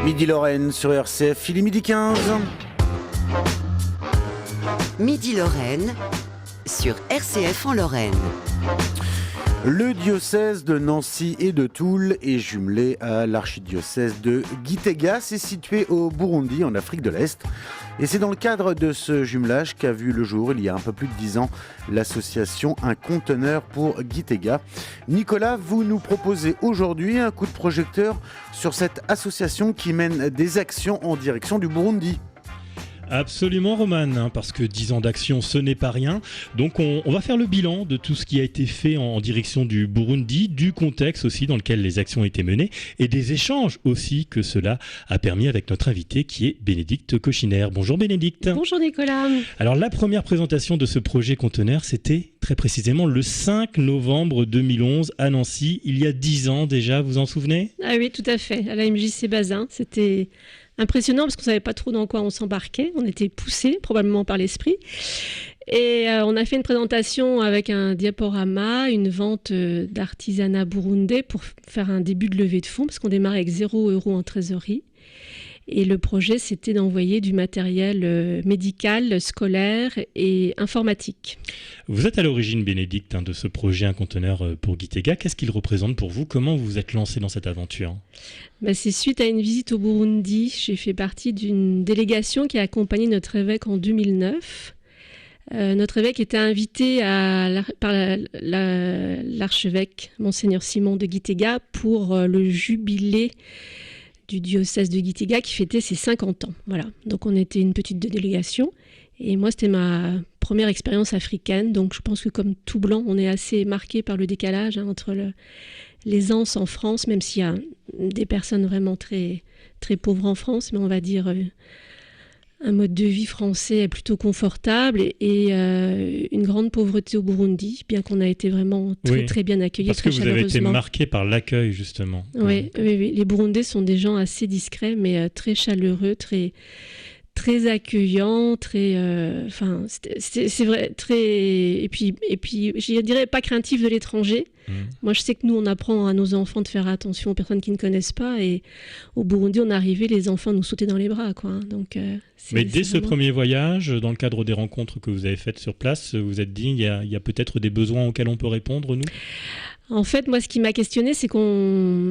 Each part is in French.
Midi Lorraine sur RCF, il est midi 15. Midi Lorraine sur RCF en Lorraine. Le diocèse de Nancy et de Toul est jumelé à l'archidiocèse de Gitega. C'est situé au Burundi, en Afrique de l'Est. Et c'est dans le cadre de ce jumelage qu'a vu le jour, il y a un peu plus de 10 ans, l'association Un conteneur pour Gitega. Nicolas, vous nous proposez aujourd'hui un coup de projecteur sur cette association qui mène des actions en direction du Burundi. Absolument, Roman, parce que 10 ans d'action, ce n'est pas rien. Donc on va faire le bilan de tout ce qui a été fait en direction du Burundi, du contexte aussi dans lequel les actions ont été menées et des échanges aussi que cela a permis avec notre invité qui est Bénédicte Cochiner. Bonjour Bénédicte. Bonjour Nicolas. Alors la première présentation de ce projet conteneur, c'était très précisément le 5 novembre 2011 à Nancy, il y a 10 ans déjà, vous en souvenez ? Ah oui, tout à fait, à la MJC Bazin. C'était impressionnant parce qu'on ne savait pas trop dans quoi on s'embarquait. On était poussés probablement par l'esprit. Et on a fait une présentation avec un diaporama, une vente d'artisanat burundais pour faire un début de levée de fonds parce qu'on démarrait avec 0 € en trésorerie. Et le projet, c'était d'envoyer du matériel médical, scolaire et informatique. Vous êtes à l'origine, Bénédicte, de ce projet Un conteneur pour Gitega. Qu'est-ce qu'il représente pour vous ? Comment vous vous êtes lancé dans cette aventure ? C'est suite à une visite au Burundi. J'ai fait partie d'une délégation qui a accompagné notre évêque en 2009. Notre évêque était invité par l'archevêque, Monseigneur Simon de Gitega, pour le jubilé du diocèse de Gitega qui fêtait ses 50 ans. Voilà. Donc on était une petite délégation et moi c'était ma première expérience africaine, donc je pense que comme tout blanc on est assez marqué par le décalage entre l'aisance en France, même s'il y a des personnes vraiment très, très pauvres en France, mais on va dire un mode de vie français plutôt confortable et une grande pauvreté au Burundi, bien qu'on a été vraiment très, très bien accueillis. Parce que vous avez été marqué par l'accueil, justement. Oui. Les Burundais sont des gens assez discrets, mais très chaleureux, très, très accueillants, très... c'est vrai, très... Et puis, je dirais pas craintifs de l'étranger. Moi, je sais que nous, on apprend à nos enfants de faire attention aux personnes qui ne connaissent pas. Et au Burundi, on arrivait, les enfants nous sautaient dans les bras, quoi. Donc, mais dès ce premier voyage, dans le cadre des rencontres que vous avez faites sur place, vous vous êtes dit, il y a peut-être des besoins auxquels on peut répondre, nous ? En fait, moi, ce qui m'a questionné, c'est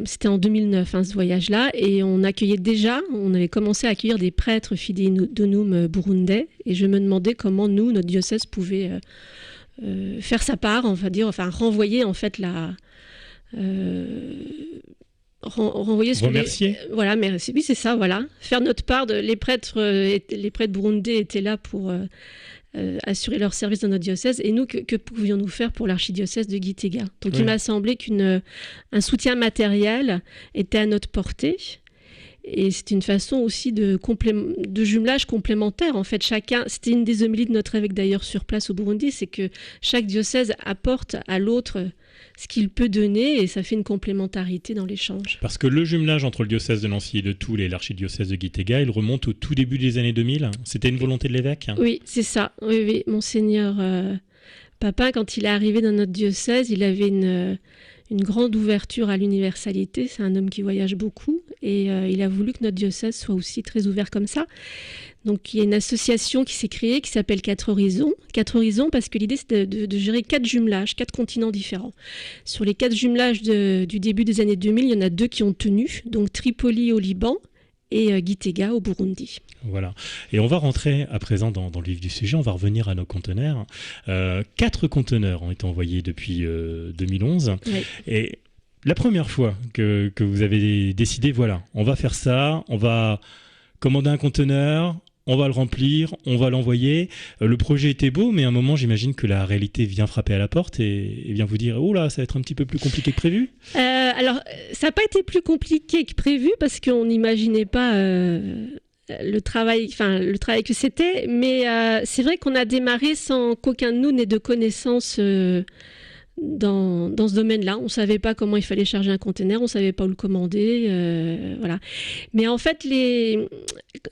c'était en 2009, ce voyage-là, et on avait commencé à accueillir des prêtres fidei donum burundais, et je me demandais comment nous, notre diocèse, pouvait faire sa part, renvoyer en fait renvoyer ce remercier. Voilà, merci. Oui, c'est ça, voilà. Faire notre part. Les prêtres burundais étaient là pour assurer leur service dans notre diocèse. Et nous, que pouvions-nous faire pour l'archidiocèse de Gitega ? Donc, il m'a semblé qu'un soutien matériel était à notre portée. Et c'est une façon aussi de jumelage complémentaire. En fait, c'était une des homélies de notre évêque d'ailleurs sur place au Burundi, c'est que chaque diocèse apporte à l'autre ce qu'il peut donner et ça fait une complémentarité dans l'échange. Parce que le jumelage entre le diocèse de Nancy et de Toul et l'archidiocèse de Gitega, il remonte au tout début des années 2000. C'était une volonté de l'évêque ? Oui, c'est ça. Oui. Monseigneur Papin, quand il est arrivé dans notre diocèse, il avait une grande ouverture à l'universalité. C'est un homme qui voyage beaucoup et il a voulu que notre diocèse soit aussi très ouvert comme ça. Donc il y a une association qui s'est créée qui s'appelle 4 Horizons. 4 Horizons parce que l'idée c'est de gérer 4 jumelages, 4 continents différents. Sur les 4 jumelages du début des années 2000, il y en a 2 qui ont tenu, donc Tripoli au Liban et Gitega au Burundi. Voilà. Et on va rentrer à présent dans le vif du sujet, on va revenir à nos conteneurs. 4 conteneurs ont été envoyés depuis 2011. Oui. Et la première fois que vous avez décidé, voilà, on va faire ça, on va commander un conteneur, on va le remplir, on va l'envoyer. Le projet était beau, mais à un moment, j'imagine que la réalité vient frapper à la porte et vient vous dire « Oh là, ça va être un petit peu plus compliqué que prévu ». Alors, ça n'a pas été plus compliqué que prévu parce qu'on n'imaginait pas le travail que c'était. Mais c'est vrai qu'on a démarré sans qu'aucun de nous n'ait de connaissances dans ce domaine-là. On ne savait pas comment il fallait charger un conteneur, on ne savait pas où le commander. Voilà. Mais en fait,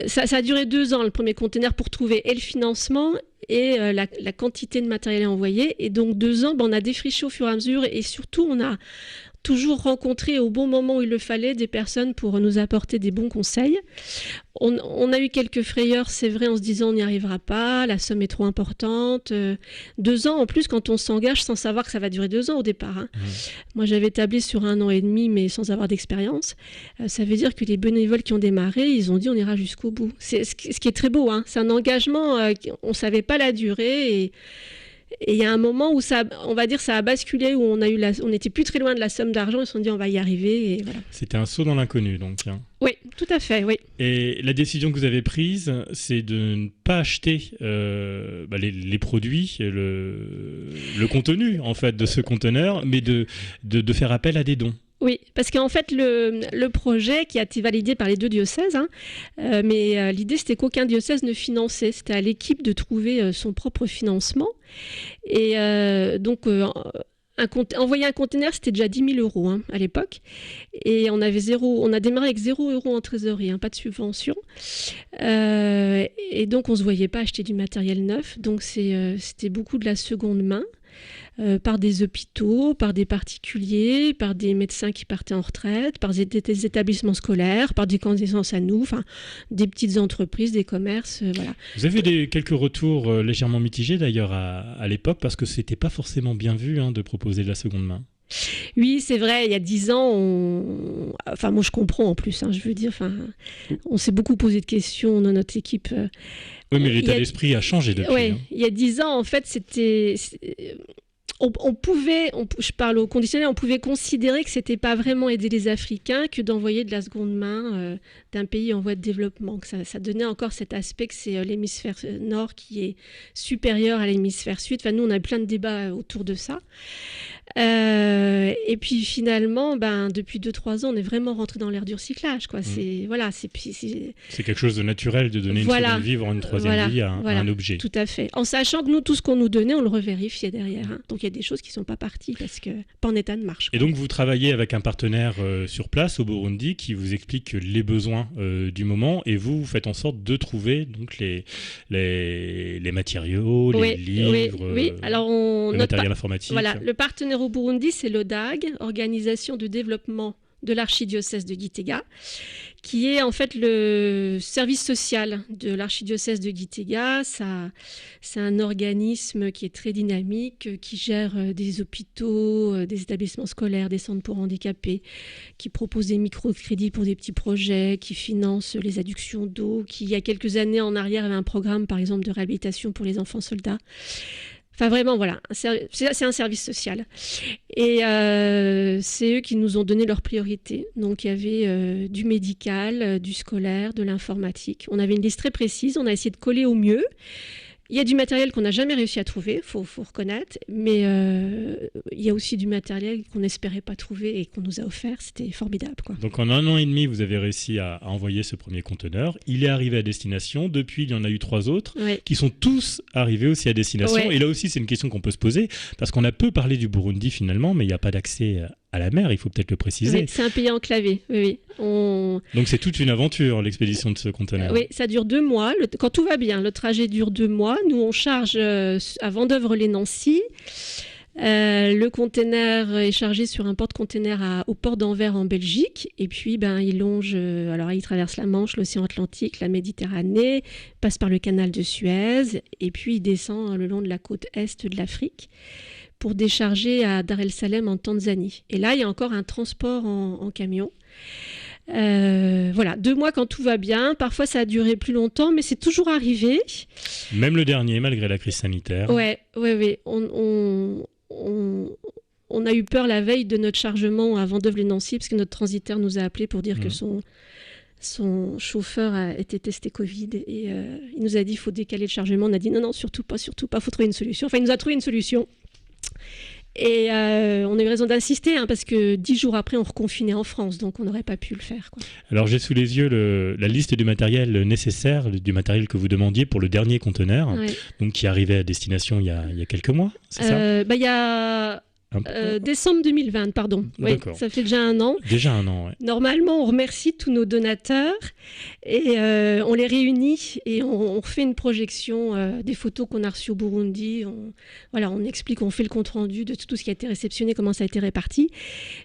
ça a duré 2 ans, le premier conteneur, pour trouver et le financement et la quantité de matériel à envoyer. Et donc 2 ans, on a défriché au fur et à mesure et surtout, on a toujours rencontré au bon moment où il le fallait des personnes pour nous apporter des bons conseils. On a eu quelques frayeurs, c'est vrai, en se disant on n'y arrivera pas, la somme est trop importante. 2 ans en plus quand on s'engage sans savoir que ça va durer 2 ans au départ. Hein. Moi j'avais établi sur 1 an et demi mais sans avoir d'expérience. Ça veut dire que les bénévoles qui ont démarré, ils ont dit on ira jusqu'au bout. C'est ce qui est très beau, hein. C'est un engagement, on ne savait pas la durée et il y a un moment où ça a basculé, où on n'était plus très loin de la somme d'argent, ils se sont dit on va y arriver. Et voilà. C'était un saut dans l'inconnu donc. Hein. Oui, tout à fait, oui. Et la décision que vous avez prise, c'est de ne pas acheter les produits, le contenu en fait de ce conteneur, mais de faire appel à des dons. Oui, parce qu'en fait, le projet qui a été validé par les 2 diocèses, mais l'idée, c'était qu'aucun diocèse ne finançait. C'était à l'équipe de trouver son propre financement. Et donc, envoyer un conteneur, c'était déjà 10 000 € à l'époque. Et on a démarré avec 0 € en trésorerie, pas de subvention. Et donc, on ne se voyait pas acheter du matériel neuf. Donc, c'était beaucoup de la seconde main. Par des hôpitaux, par des particuliers, par des médecins qui partaient en retraite, par des établissements scolaires, par des connaissances à nous, des petites entreprises, des commerces, voilà. Vous avez quelques retours légèrement mitigés d'ailleurs à l'époque, parce que c'était pas forcément bien vu de proposer de la seconde main. Oui, c'est vrai, il y a 10 ans, moi je comprends en plus, je veux dire, on s'est beaucoup posé de questions dans notre équipe. Oui, mais l'état d'esprit a changé depuis. Oui, il y a 10 ans, en fait, je parle au conditionnel, on pouvait considérer que c'était pas vraiment aider les Africains que d'envoyer de la seconde main d'un pays en voie de développement. Que ça donnait encore cet aspect que c'est l'hémisphère nord qui est supérieur à l'hémisphère sud. Nous, on a eu plein de débats autour de ça. Et puis finalement, depuis 2-3 ans, on est vraiment rentré dans l'ère du recyclage. C'est quelque chose de naturel de donner une seconde vie, voire une troisième vie à un objet. Tout à fait. En sachant que nous, tout ce qu'on nous donnait, on le revérifiait derrière. Donc il y a des choses qui ne sont pas parties parce que pas en état de marche. Et donc vous travaillez avec un partenaire sur place au Burundi qui vous explique les besoins du moment et vous faites en sorte de trouver donc les matériaux, les livres, oui. Alors le matériel informatique. Voilà, le partenaire au Burundi, c'est l'ODAG, Organisation de développement de l'archidiocèse de Gitega, qui est en fait le service social de l'archidiocèse de Gitega. C'est un organisme qui est très dynamique, qui gère des hôpitaux, des établissements scolaires, des centres pour handicapés, qui propose des microcrédits pour des petits projets, qui finance les adductions d'eau, qui il y a quelques années en arrière avait un programme par exemple de réhabilitation pour les enfants soldats. Vraiment, voilà, c'est un service social. Et c'est eux qui nous ont donné leurs priorités. Donc, il y avait du médical, du scolaire, de l'informatique. On avait une liste très précise, on a essayé de coller au mieux. Il y a du matériel qu'on n'a jamais réussi à trouver, faut reconnaître, mais il y a aussi du matériel qu'on n'espérait pas trouver et qu'on nous a offert, c'était formidable. Donc en 1 an et demi, vous avez réussi à envoyer ce premier conteneur. Il est arrivé à destination, depuis il y en a eu 3 autres qui sont tous arrivés aussi à destination. Et là aussi, c'est une question qu'on peut se poser, parce qu'on a peu parlé du Burundi finalement, mais il n'y a pas d'accès à la mer, il faut peut-être le préciser. Oui, c'est un pays enclavé, oui. Donc c'est toute une aventure, l'expédition de ce conteneur. Oui, ça dure 2 mois. Quand tout va bien, le trajet dure 2 mois. Nous, on charge à Vendeuvre-les-Nancy. Le conteneur est chargé sur un porte-conteneur au port d'Anvers en Belgique. Et puis, il longe, il traverse la Manche, l'océan Atlantique, la Méditerranée, passe par le canal de Suez. Et puis, il descend le long de la côte est de l'Afrique pour décharger à Dar el-Salem en Tanzanie. Et là, il y a encore un transport en camion. 2 mois quand tout va bien. Parfois, ça a duré plus longtemps, mais c'est toujours arrivé. Même le dernier, malgré la crise sanitaire. Oui. On a eu peur la veille de notre chargement à Vendeuvre-les-Nancy, parce que notre transitaire nous a appelés pour dire que son chauffeur a été testé Covid et il nous a dit qu'il faut décaler le chargement. On a dit non, surtout pas, il faut trouver une solution. Enfin, il nous a trouvé une solution. Et on a eu raison d'insister, parce que 10 jours après, on reconfinait en France, donc on n'aurait pas pu le faire. Alors j'ai sous les yeux la liste du matériel nécessaire, du matériel que vous demandiez pour le dernier conteneur, donc qui arrivait à destination il y a quelques mois, c'est ça ? Il y a Décembre 2020, pardon. Oui, ça fait déjà 1 an. Déjà 1 an, oui. Normalement, on remercie tous nos donateurs et on les réunit et on fait une projection des photos qu'on a reçues au Burundi. On explique, on fait le compte-rendu de tout ce qui a été réceptionné, comment ça a été réparti.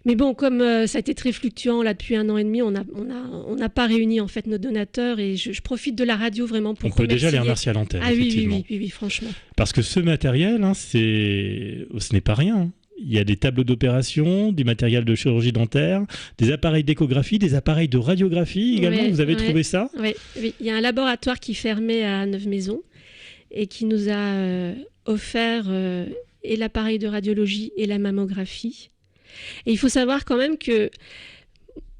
Mais bon, comme ça a été très fluctuant là depuis 1 an et demi, on n'a pas réuni en fait nos donateurs et je profite de la radio vraiment pour remercier. On peut déjà les remercier à l'antenne, effectivement. Oui, franchement. Parce que ce matériel, ce n'est pas rien. Il y a des tableaux d'opération, du matériel de chirurgie dentaire, des appareils d'échographie, des appareils de radiographie également. Oui, vous avez trouvé ça ? Oui. Il y a un laboratoire qui fermait à Neuve-Maisons et qui nous a offert et l'appareil de radiologie et la mammographie. Et il faut savoir quand même que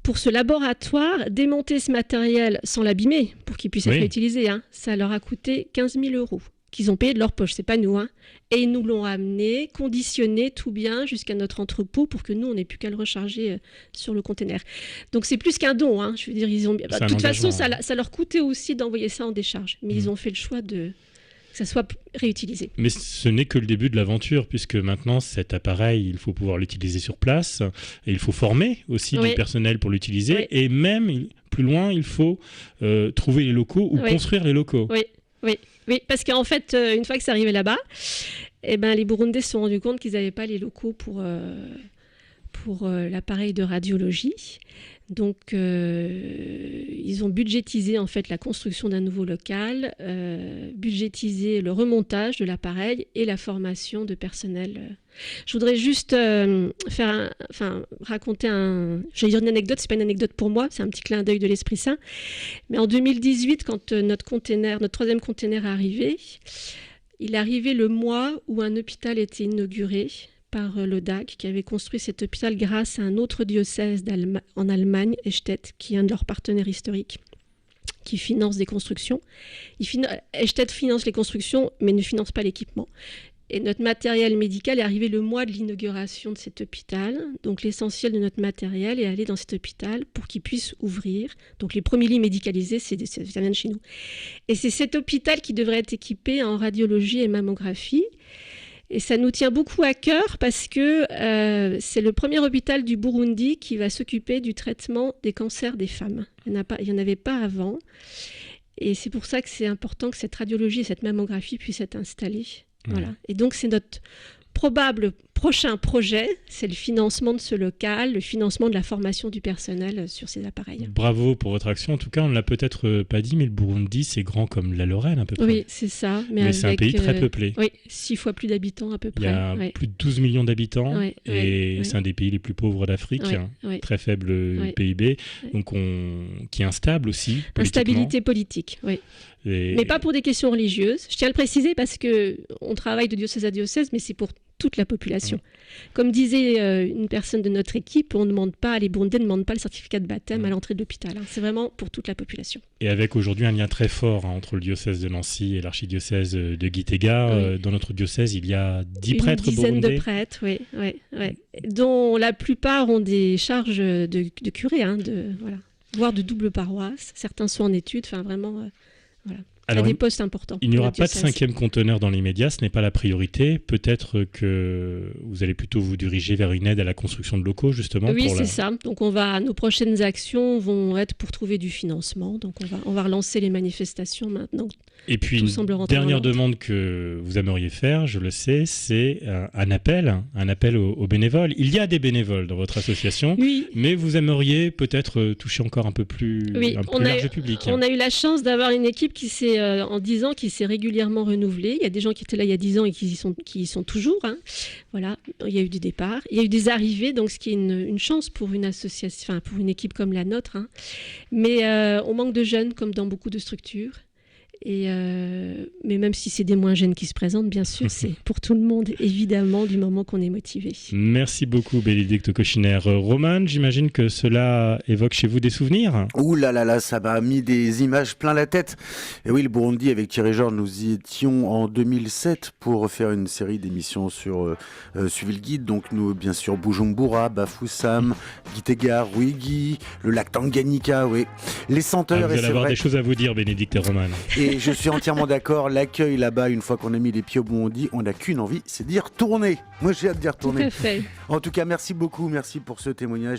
pour ce laboratoire, démonter ce matériel sans l'abîmer pour qu'il puisse être utilisé, ça leur a coûté 15 000 € qu'ils ont payé de leur poche, c'est pas nous. Et ils nous l'ont amené, conditionné tout bien jusqu'à notre entrepôt pour que nous, on n'ait plus qu'à le recharger sur le conteneur. Donc c'est plus qu'un don. Je veux dire, de toute façon, ça leur coûtait aussi d'envoyer ça en décharge. Mais ils ont fait le choix que ça soit réutilisé. Mais ce n'est que le début de l'aventure, puisque maintenant, cet appareil, il faut pouvoir l'utiliser sur place. Et il faut former aussi du personnel pour l'utiliser. Oui. Et même, plus loin, il faut trouver les locaux ou construire les locaux. Oui, parce qu'en fait, une fois que c'est arrivé là-bas, les Burundais se sont rendus compte qu'ils n'avaient pas les locaux pour l'appareil de radiologie. Donc, ils ont budgétisé en fait la construction d'un nouveau local, budgétisé le remontage de l'appareil et la formation de personnel. Je voudrais juste raconter j'allais dire une anecdote, c'est pas une anecdote pour moi, c'est un petit clin d'œil de l'Esprit Saint. Mais en 2018, quand notre 3e container est arrivé, il est arrivé le mois où un hôpital était inauguré par le DAG, qui avait construit cet hôpital grâce à un autre diocèse en Allemagne, Eichstätt, qui est un de leurs partenaires historiques, qui finance des constructions. Eichstätt finance les constructions, mais ne finance pas l'équipement. Et notre matériel médical est arrivé le mois de l'inauguration de cet hôpital. Donc l'essentiel de notre matériel est allé dans cet hôpital pour qu'il puisse ouvrir. Donc les premiers lits médicalisés, ça vient de chez nous. Et c'est cet hôpital qui devrait être équipé en radiologie et mammographie. Et ça nous tient beaucoup à cœur parce que c'est le premier hôpital du Burundi qui va s'occuper du traitement des cancers des femmes. Il n'y en avait pas avant. Et c'est pour ça que c'est important que cette radiologie et cette mammographie puissent être installées. Voilà. Et donc, c'est notre probable prochain projet, c'est le financement de ce local, le financement de la formation du personnel sur ces appareils. Bravo pour votre action. En tout cas, on ne l'a peut-être pas dit, mais le Burundi, c'est grand comme la Lorraine à peu près. Oui, c'est ça. Mais c'est un pays très peuplé. Oui, 6 fois plus d'habitants à peu près. Il y a plus de 12 millions d'habitants et c'est un des pays les plus pauvres d'Afrique, très faible PIB, donc qui est instable aussi. Instabilité politique, oui. Mais pas pour des questions religieuses. Je tiens à le préciser parce qu'on travaille de diocèse à diocèse, mais c'est pour toute la population. Comme disait une personne de notre équipe, les Burundais ne demandent pas le certificat de baptême à l'entrée de l'hôpital. C'est vraiment pour toute la population. Et avec aujourd'hui un lien très fort entre le diocèse de Nancy et l'archidiocèse de Gitega. Dans notre diocèse, il y a 10 prêtres burundais. Une dizaine de prêtres, oui. Dont la plupart ont des charges de curé, voire de double paroisse. Certains sont en études, vraiment... Voilà. Alors, il y a des postes importants. Il n'y aura pas de 5e conteneur dans l'immédiat, ce n'est pas la priorité. Peut-être que vous allez plutôt vous diriger vers une aide à la construction de locaux, justement. Oui, c'est ça. Donc, nos prochaines actions vont être pour trouver du financement. Donc, on va relancer les manifestations maintenant. Et puis, une dernière demande que vous aimeriez faire, je le sais, c'est un appel aux bénévoles. Il y a des bénévoles dans votre association, mais vous aimeriez peut-être toucher encore un peu plus large public. On a eu la chance d'avoir une équipe qui s'est, en 10 ans, qui s'est régulièrement renouvelée. Il y a des gens qui étaient là il y a 10 ans et qui y sont toujours. Voilà, il y a eu des départs, il y a eu des arrivées, donc ce qui est une chance pour une association, pour une équipe comme la nôtre. Mais on manque de jeunes, comme dans beaucoup de structures. Mais même si c'est des moins jeunes qui se présentent, bien sûr, c'est pour tout le monde, évidemment, du moment qu'on est motivé. Merci beaucoup, Bénédicte Cochiner. Romane, j'imagine que cela évoque chez vous des souvenirs ? Ouh là là là, ça m'a mis des images plein la tête. Et oui, le Burundi, avec Thierry Georges, nous y étions en 2007 pour faire une série d'émissions sur Suivi le Guide. Donc nous, bien sûr, Bujumbura, Bafoussam, Gitega, Ruigi, le lac Tanganyika, oui. Les senteurs... vous allez avoir des choses à vous dire, Bénédicte et Romane. Et Et je suis entièrement d'accord, l'accueil là-bas, une fois qu'on a mis les pieds au Burundi, on n'a qu'une envie, c'est d'y retourner. Moi j'ai hâte d'y retourner. Tout à fait. En tout cas, merci beaucoup, merci pour ce témoignage.